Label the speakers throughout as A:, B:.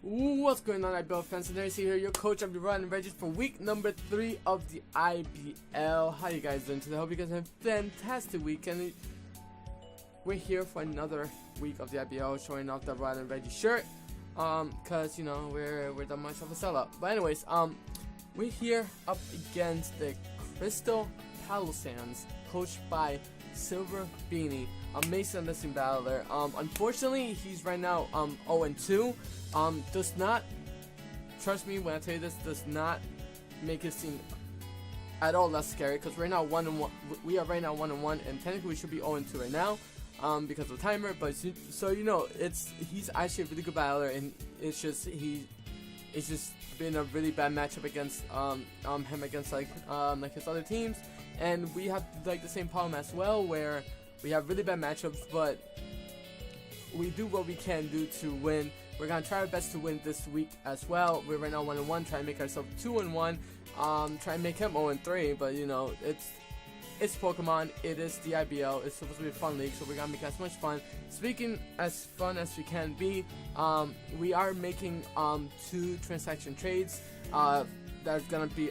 A: What's going on, IBL fans? And here, your coach of the Rhode and Regis for week number 3 of the IBL. How you guys doing today? I hope you guys have a fantastic week. And we're here for another week of the IBL, showing off the Rhode and Regis shirt. Cause you know we're that much of a sellout. But anyways, we're here up against the Crystal Palossands, coached by Silver Beanie, amazing listing battler. Unfortunately, he's right now 0-2. Does not, trust me when I tell you this, does not make it seem at all less scary, because right now 1-1. We are right now 1-1, and technically we should be 0-2 right now, because of the timer. But so you know, he's actually a really good battler, and it's just been a really bad matchup against him against like his other teams, and we have like the same problem as well, where we have really bad matchups, but we do what we can do to win. We're gonna try our best to win this week as well. We're right now 1-1, try and make ourselves 2-1, try and make him 0-3. But you know, it's Pokemon, it is the IBL, it's supposed to be a fun league, so we're gonna make as much fun. Speaking as fun as we can be, we are making 2 transaction trades that's gonna be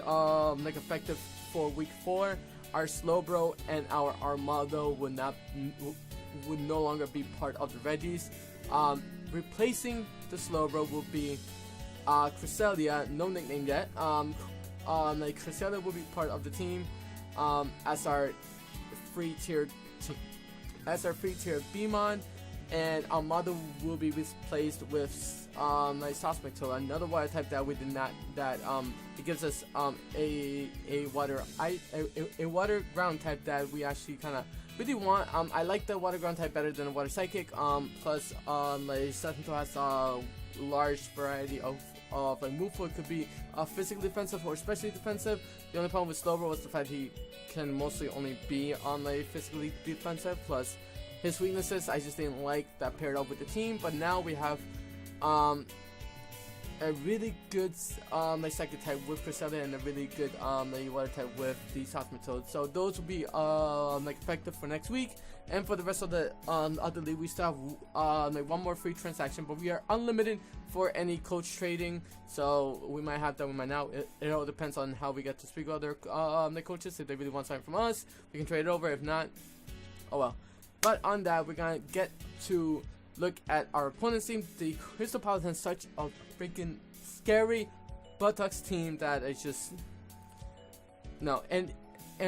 A: like effective for week 4. Our Slowbro and our Armado would no longer be part of the Regis. Replacing the Slowbro will be Cresselia, no nickname yet. Like Cresselia will be part of the team as our free tier Beamon, and Armado will be replaced with like Sosmectola, another water type that we did not, it gives us a water ground type that we actually kind of really want. I like the water ground type better than the water psychic. Plus like Sosmectola has a large variety of like move for. It could be physically defensive or especially defensive. The only problem with Slowbro was the fact he can mostly only be on like physically defensive, plus his weaknesses I just didn't like that paired up with the team. But now we have a really good like psychic type with Cresselia, and a really good like water type with the Sosmectola. So those will be like effective for next week. And for the rest of the other league, we still have like 1 more free transaction, but we are unlimited for any coach trading. So we might have that, we might not. It all depends on how we get to speak with other the coaches. If they really want something from us, we can trade it over. If not, oh well. But on that, we're gonna get to look at our opponent's team. The Crystal Palossands has such a freaking scary buttocks team that it's just no. And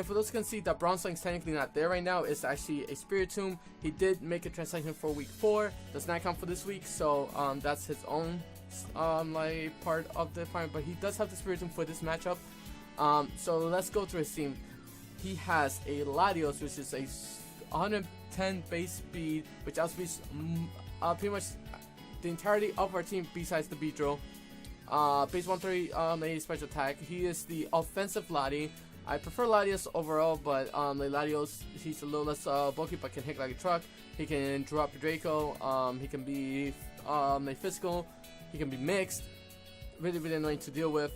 A: for those who can see, that Bronzelink's technically not there right now. It's actually a Spiritomb. He did make a transaction for week 4. Does not count for this week, so that's his own like part of the final. But he does have the Spiritomb for this matchup. So let's go through his team. He has a Latios, which is a 110 base speed, which outspeeds pretty much the entirety of our team besides the Beedrill. Base 130 a special attack. He is the offensive Lati. I prefer Latios overall, but like Latios, he's a little less bulky but can hit like a truck. He can drop Draco. He can be like physical. He can be mixed. Really annoying to deal with.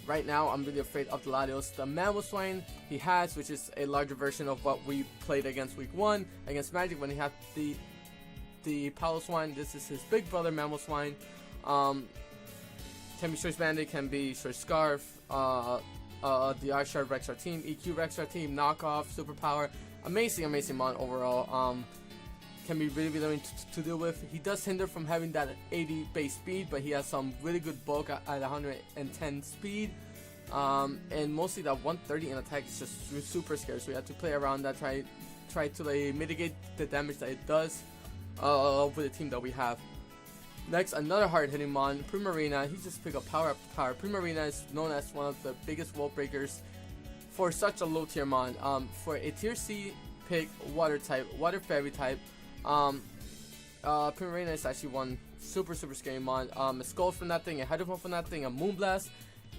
A: Right now, I'm really afraid of the Latios. The Mamoswine he has, which is a larger version of what we played against week 1 against Magic when he had the Paloswine. This is his big brother Mamoswine. Can be Choice Bandit, can be Choice Scarf, the R-Shard Rexar team, EQ Rexar team, Knockoff, Superpower. Amazing mon overall. Can be really annoying to deal with. He does hinder from having that 80 base speed, but he has some really good bulk at 110 speed. And mostly that 130 in attack is just super scary. So we have to play around that, try to like mitigate the damage that it does with the team that we have. Next, another hard-hitting mon, Primarina. He just picked up power after power. Primarina is known as one of the biggest wall breakers for such a low tier mon. For a tier C pick, water type, water fairy type, Primarina is actually one super scary mon. A Skull from that thing, a Hydro Pump from that thing, a Moonblast.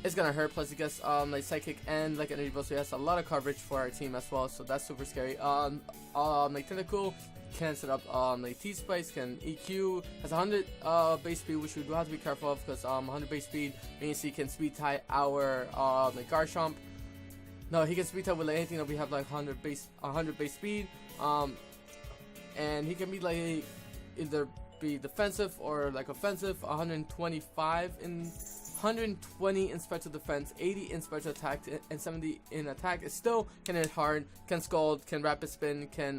A: It's gonna hurt. Plus, he gets like Psychic and like Energy Boost, so he has a lot of coverage for our team as well. So that's super scary. Like Tentacle can set up like T-Spice, can EQ, has 100 base speed, which we do have to be careful of, because 100 base speed means he can speed tie our like Garchomp. No, he can speed tie with like anything that we have like 100 base speed. And he can be like either be defensive or like offensive. 120 in special defense, 80 in special attack, and 70 in attack. It still can hit hard, can scald, can rapid spin, can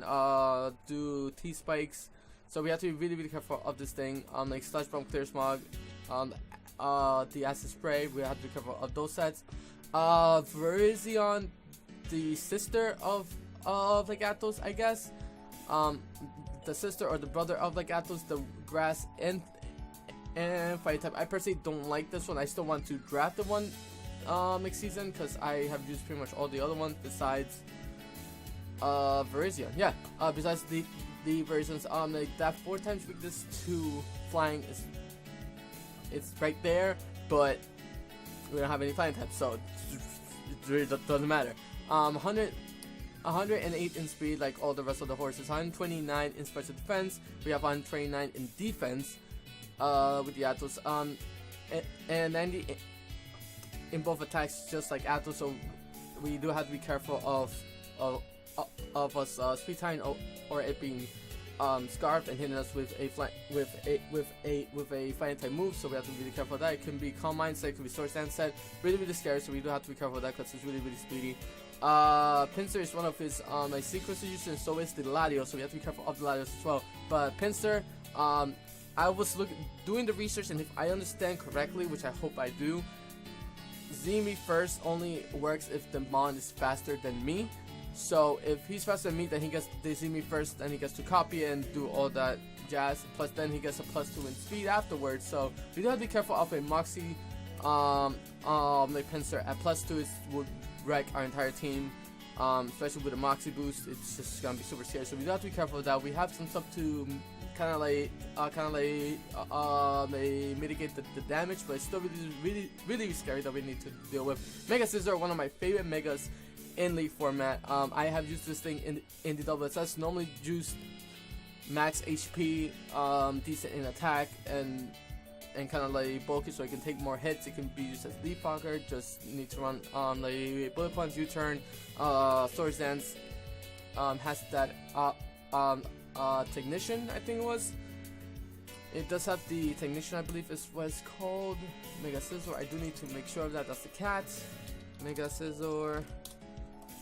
A: do T spikes. So we have to be really careful of this thing. Like Sludge Bomb, Clear Smog, the Acid Spray. We have to be careful of those sets. Virizion, the sister of Gyarados, I guess. The sister or the brother of Gyarados, the grass and fire type. I personally don't like this one. I still want to draft the one next season because I have used pretty much all the other ones besides Virizion. Yeah, besides the Virizions. Like that 4 times weakness to flying is it's right there, but we don't have any flying types, so it really doesn't matter. 108 in speed, like all the rest of the horses. 129 in special defense. We have 129 in defense with the Atos. And 90 in both attacks, just like Atos. So we do have to be careful of us speed time or it being scarfed and hitting us with a flying type move. So we have to be really careful of that. It can be Calm Mind set, it can be Sword Stance set. Really scary. So we do have to be careful of that because it's really speedy. Pinsir is one of his like sequences used, and so is the Latios, so we have to be careful of the Latios as well. But Pinsir, I was doing the research, and if I understand correctly, which I hope I do, Z-Me first only works if the Mon is faster than me. So if he's faster than me, then he gets the Z-Me first, then he gets to copy it and do all that jazz. Plus then he gets a +2 in speed afterwards. So we do have to be careful of a Moxie like Pinsir at +2 would wreck our entire team, especially with a Moxie boost. It's just gonna be super scary. So we do have to be careful of that. We have some stuff to kind of mitigate the damage, but it's still really scary that we need to deal with. Mega Scizor, one of my favorite megas in League format. I have used this thing in the WSS. Normally used max HP, decent in attack, and kind of like bulky, so it can take more hits. It can be used as Leaf Fogger. Just need to run like Bullet Punch, U-Turn, Sword Dance. Has that Technician, I think it was. It does have the Technician, I believe is what it's called. Mega Scizor. I do need to make sure of that. That's the cat. Mega Scizor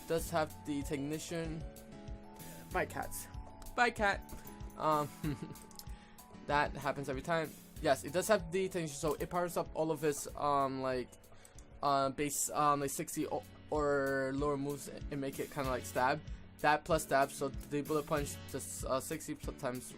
A: does have the Technician. Bye cats. Bye cat. That happens every time. Yes, it does have the Technician, so it powers up all of his base like 60 or lower moves and make it kind of like stab. That plus stab, so the Bullet Punch just 60 sometimes.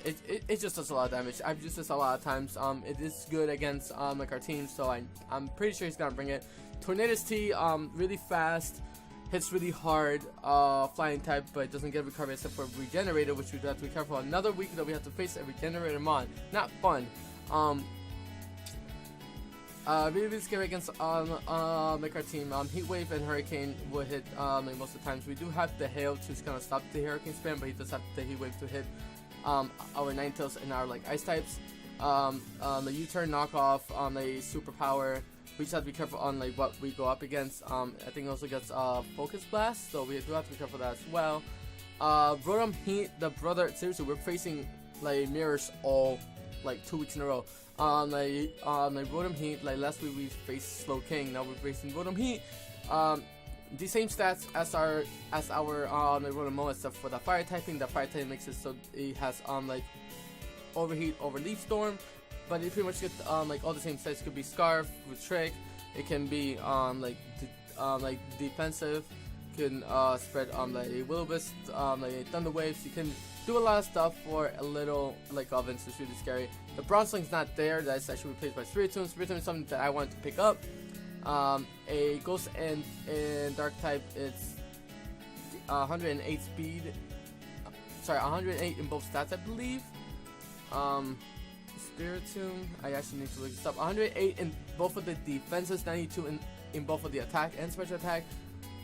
A: It just does a lot of damage. I've used this a lot of times. It is good against like our team, so I'm pretty sure he's gonna bring it. Tornadus T, really fast, hits really hard, flying type, but it doesn't get recovery except for Regenerator, which we do have to be careful. Another week that we have to face a Regenerator Mon. Not fun. Really scary against like our team. Heat Wave and Hurricane will hit like most of the times. We do have the Hail to kind of stop the Hurricane spam, but he does have the Heat Wave to hit our Ninetales and our like ice types. The U-Turn knockoff on a superpower. We just have to be careful on like what we go up against. I think it also gets Focus Blast, so we do have to be careful of that as well. Rotom Heat, the brother. Seriously, we're facing like mirrors all like 2 weeks in a row. Like Rotom Heat, like last week we faced Slow King, now we're facing Rotom Heat. The same stats as our Rotom except for the fire typing. The fire typing makes it so it has like Overheat over Leaf Storm, but it pretty much gets like all the same stats. It could be Scarf with Trick. It can be like defensive. Can spread like Will-O-Wisp, like Thunder Waves. You can do a lot of stuff for a little like offense. It's really scary. The Bronzeling's not there. That's actually replaced by Spiritomb. Spiritomb is something that I wanted to pick up. A Ghost and Dark type. It's 108 speed. Sorry, 108 in both stats, I believe. Spiritomb. I actually need to look this up. 108 in both of the defenses. 92 in both of the attack and special attack.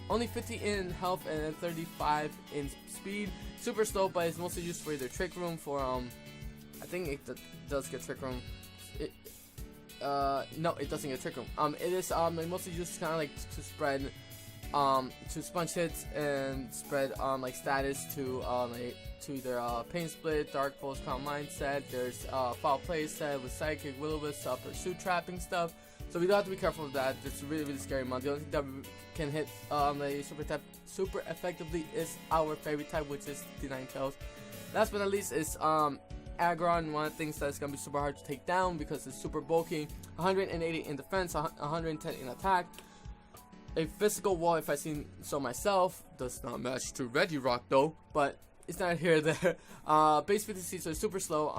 A: Only 50 in health and 35 in speed. Super slow, but it's mostly used for either Trick Room for I think it does get Trick Room. No, it doesn't get Trick Room. It is mostly used kind of like to spread to sponge hits and spread like status to like to either Pain Split, Dark Pulse, Calm Mindset. There's Foul Play set with Psychic, Will-O-Wisp, Pursuit Trapping stuff. So we do have to be careful of that. It's a really scary mod. The only thing that can hit super effectively is our favorite type, which is the Ninetales. Last but not least is Aggron. One of the things that's going to be super hard to take down because it's super bulky. 180 in defense, 110 in attack. A physical wall, if I seen so myself, does not match to Regirock though, but it's not here or there. Base 50C, so it's super slow.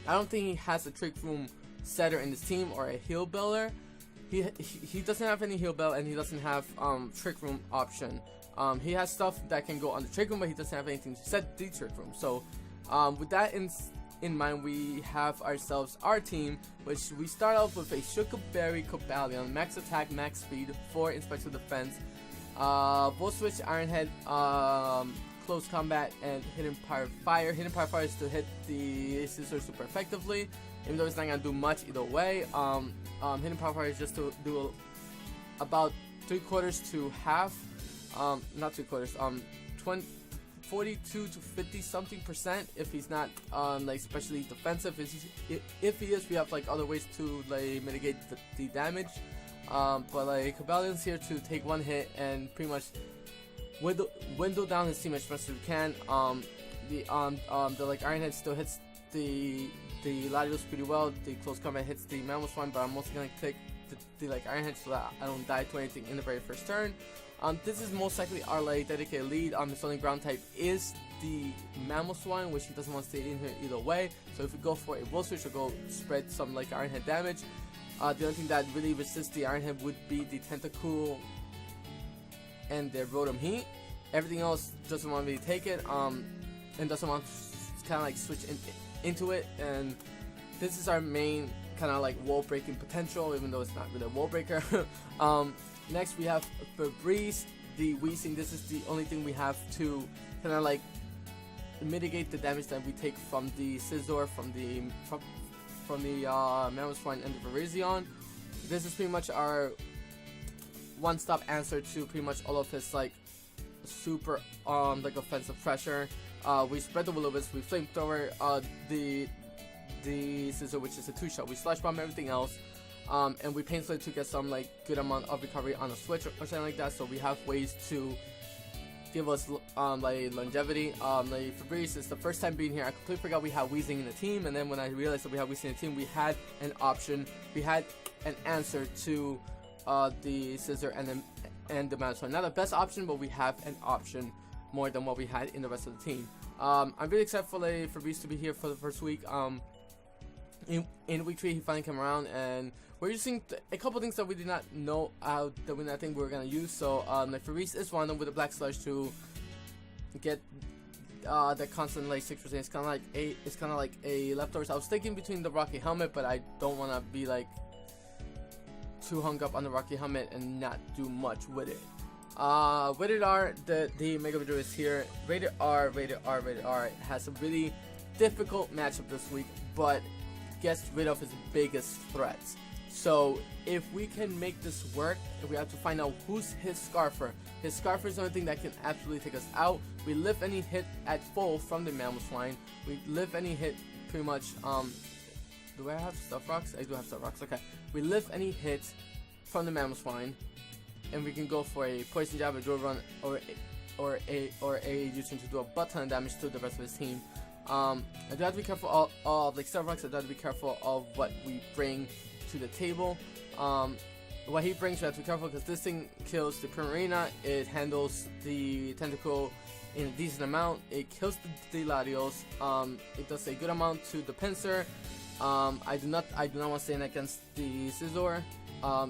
A: I don't think he has a Trick Room setter in his team or a heal builder. He doesn't have any heal build, and he doesn't have Trick Room option. He has stuff that can go on the Trick Room, but he doesn't have anything to set the Trick Room. So with that in mind, we have ourselves our team, which we start off with a Shukaberry Cobalion, max attack, max speed, 4 inspector defense, Volt Switch, Iron Head, close combat, and Hidden Power Fire. Hidden Power Fire is to hit the Scissor super effectively, even though it's not gonna do much either way. Hidden Power Fire is just to do about 3/4 to half, not 3/4, 42 to 50 something percent if he's not like especially defensive. If he is, we have like other ways to like mitigate the damage, but like Cobalion's here to take one hit and pretty much window down his team as much as we can. The like Iron Head still hits the Latios pretty well. The close combat hits the Mammoth one, but I'm mostly gonna click the like Iron Head so that I don't die to anything in the very first turn. This is most likely our like dedicated lead. His only ground type is the Mammoth Swine, which he doesn't want to stay in here either way. So if we go for a Will Switch or go spread some like Iron Head damage, the only thing that really resists the Iron Head would be the Tentacool and the Rotom Heat. Everything else doesn't want me to take it, and doesn't want to kind of like switch into it. And this is our main kind of like wall breaking potential, even though it's not really a wall breaker. Next we have Fabrice, the Weezing. This is the only thing we have to kind of like mitigate the damage that we take from the Scizor, from the Mammoth Swine and the Virizion. This is pretty much our one-stop answer to pretty much all of his like super like offensive pressure. We spread the Will-O-Wisp, we Flamethrower the Scizor, which is a 2-shot. We Slash Bomb everything else. And we Pain Split to get some like good amount of recovery on a switch or something like that. So we have ways to give us like longevity. Like Fabrice is the first time being here. I completely forgot we had Weezing in the team, and then when I realized that we had Weezing in the team, we had an option. We had an answer to the Scizor and the Mammoth Swine. Not the best option, but we have an option more than what we had in the rest of the team. I'm really excited for like Fabrice to be here for the first week. In week 3 he finally came around, and we're using a couple things that we did not know that we didn't think we were gonna use. So like Fabrice is one of them with a Black Sludge to get that constant like 6%. It's kind of like a leftovers. I was thinking between the Rocky Helmet, but I don't want to be like too hung up on the Rocky Helmet and not do much with it. Rated R, the Mega Vidro is here. Rated R has a really difficult matchup this week, but gets rid of his biggest threats. So if we can make this work, we have to find out who's his Scarfer. His Scarfer is the only thing that can absolutely take us out. We live any hit at full from the Mammoth Swine. We live any hit pretty much. Do I have Stuff Rocks? I do have Stuff Rocks. Okay. We live any hit from the Mammoth Swine, and we can go for a Poison Jab, a Drill Run, or a U-turn to do a butt ton of damage to the rest of his team. I do have to be careful of like Stuff Rocks. I do have to be careful of what we bring to the table. What he brings, we have to be careful because this thing kills the Primarina. It handles the Tentacool in a decent amount. It kills the Latios. It does a good amount to the Pinsir. I do not want to stand against the Scizor.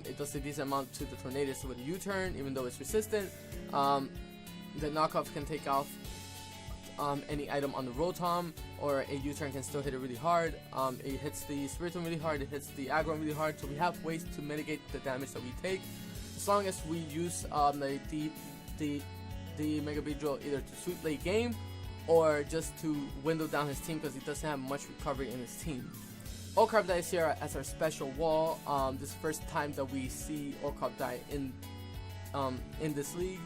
A: It does a decent amount to the Tornadus with a U-turn, even though it's resistant. The knockoff can take off any item on the Rotom, or a U-turn can still hit it really hard. It hits the Spiritomb really hard, it hits the Aggron really hard, so we have ways to mitigate the damage that we take, as long as we use the Mega Beedrill either to sweep late game, or just to window down his team, because he doesn't have much recovery in his team. Orcarp Die is here as our special wall. This is the first time that we see Orcarp Die in this league.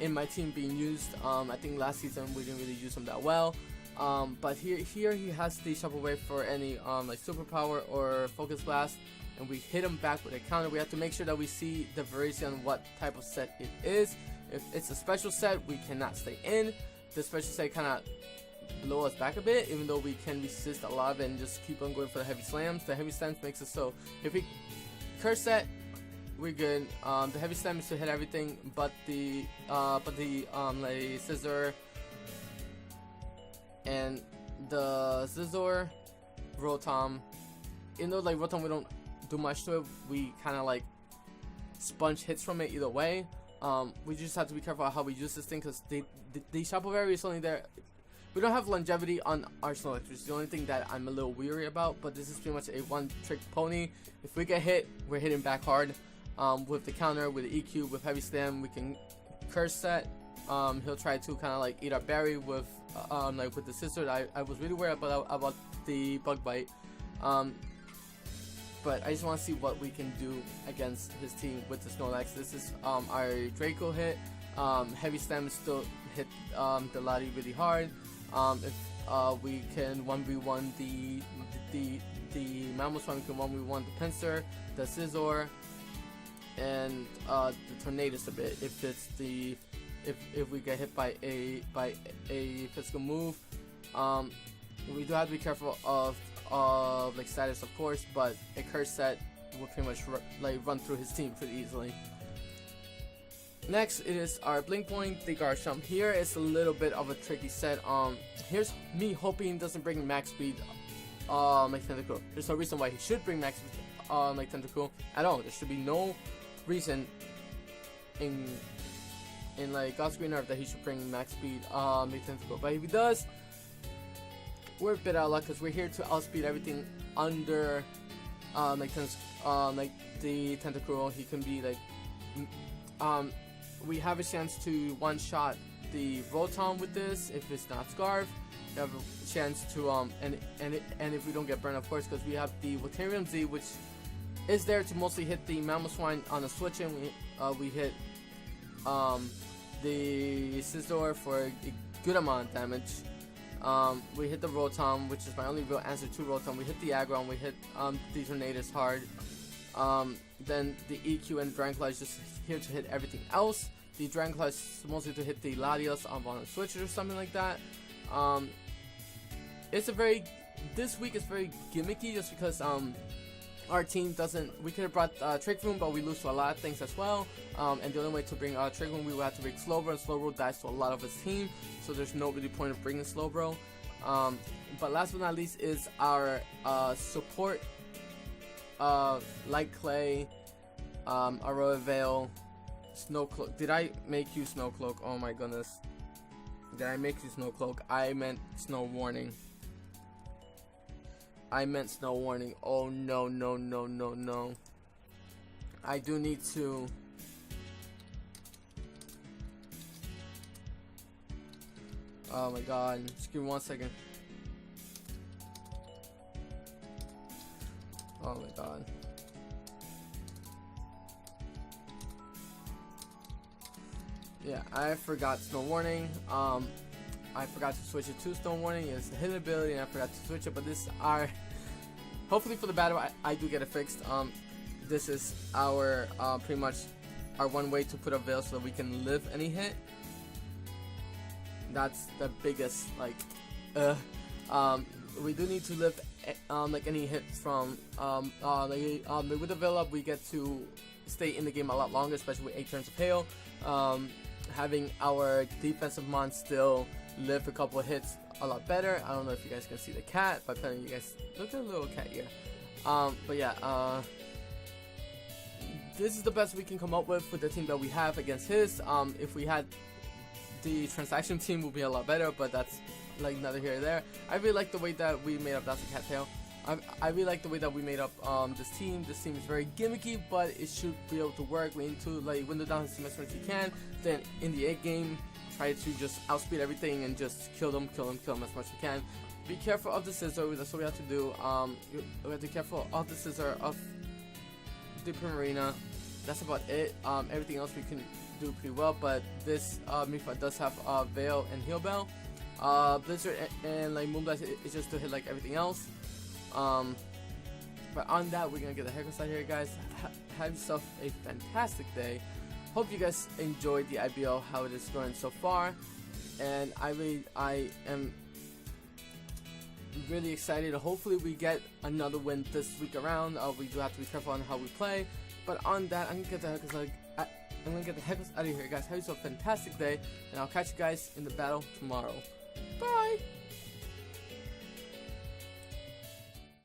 A: in my team being used. I think last season we didn't really use him that well. But here he has the Shuffle Wave for any like superpower or focus blast, and we hit him back with a counter. We have to make sure that we see the variation on what type of set it is. If it's a special set, we cannot stay in. The special set kind of blow us back a bit, even though we can resist a lot of it and just keep on going for the heavy slams. The heavy slams makes us so if we curse set, we're good. The heavy slam is to hit everything but the like scissor and the scissor rotom. Even though like rotom we don't do much to it, we kind of like sponge hits from it either way. We just have to be careful how we use this thing, because the Shuffle Berry is only there. We don't have longevity on Arsenal, which is the only thing that I'm a little weary about, but this is pretty much a one-trick pony. If we get hit, we're hitting back hard. With the counter, with the EQ, with heavy slam, we can curse set. He'll try to kind of like eat our berry with like with the scissor. I was really worried about the bug bite. But I just want to see what we can do against his team with the Snorlax. This is our Draco hit. Heavy slam still hit the Lottie really hard. If we can 1v1 the Mamoswine, we can 1v1 the Pinsir, the Scizor, and the Tornadus a bit. If it's the if we get hit by a physical move, we do have to be careful of like status, of course, but a curse set will pretty much run through his team pretty easily. Next, it is our Blink Point, the Garchomp. Here is a little bit of a tricky set. Here's me hoping it doesn't bring max speed like Tentacool. There's no reason why he should bring max speed like Tentacool at all. There should be no reason in like God's green earth that he should bring max speed like Tentacool. But if he does, we're a bit out of luck, because we're here to outspeed everything under like the Tentacool. He can be like we have a chance to one-shot the Rotom with this if it's not Scarf. We have a chance to and if we don't get burned, of course, because we have the Voltarium Z, which is there to mostly hit the Mamoswine on a switch, and we hit the Scizor for a good amount of damage. We hit the Rotom, which is my only real answer to Rotom. We hit the Aggron, we hit the Tornadus hard. Then the EQ and Dragonfly is just here to hit everything else. The Dragonfly is mostly to hit the Latios on a switches or something like that. This week is very gimmicky, just because our team doesn't. We could have brought Trick Room, but we lose to a lot of things as well. And the only way to bring Trick Room, we would have to bring Slowbro, and Slowbro dies to a lot of his team, so there's no really point of bringing Slowbro. But last but not least is our support. Light Clay, Aurora Veil, Snow Cloak. Did I make you Snow Cloak? Oh my goodness. Did I make you Snow Cloak? I meant Snow Warning. Oh no. I do need to. Oh my god. Just give me 1 second. Oh my god. Yeah, I forgot Snow Warning. I forgot to switch it to Snow Warning. It's a hidden ability, and I forgot to switch it. But this are hopefully for the battle. I do get it fixed. This is our pretty much our one way to put a veil so that we can live any hit. That's the biggest we do need to live like any hit from with the veil up. We get to stay in the game a lot longer, especially with 8 turns of hail. Having our defensive mon still live a couple of hits a lot better. I don't know if you guys can see the cat, but then you guys look at the little cat here. But yeah, this is the best we can come up with the team that we have against his. If we had the transaction team, would be a lot better, but that's like neither here nor there. I really like the way that we made up. That's a cattail. I really like the way that we made up this team. This team is very gimmicky, but it should be able to work. We need to like window down his team as much as you can. Then in the egg game, try to just outspeed everything and just kill them as much as you can. Be careful of the scissor. That's what we have to do. We have to be careful of the scissor, of the Primarina. That's about it. Everything else we can do pretty well, but this Mifa does have Veil and Heal Bell. Blizzard and like Moonblast is just to hit like everything else. But on that, we're gonna get the heck out here, guys. Have yourself a fantastic day. Hope you guys enjoyed the IBL, how it is going so far, and I am really excited. Hopefully we get another win this week around. We do have to be careful on how we play, but on that, I'm gonna get the heck out of here, guys. Have yourself a fantastic day, and I'll catch you guys in the battle tomorrow. Bye.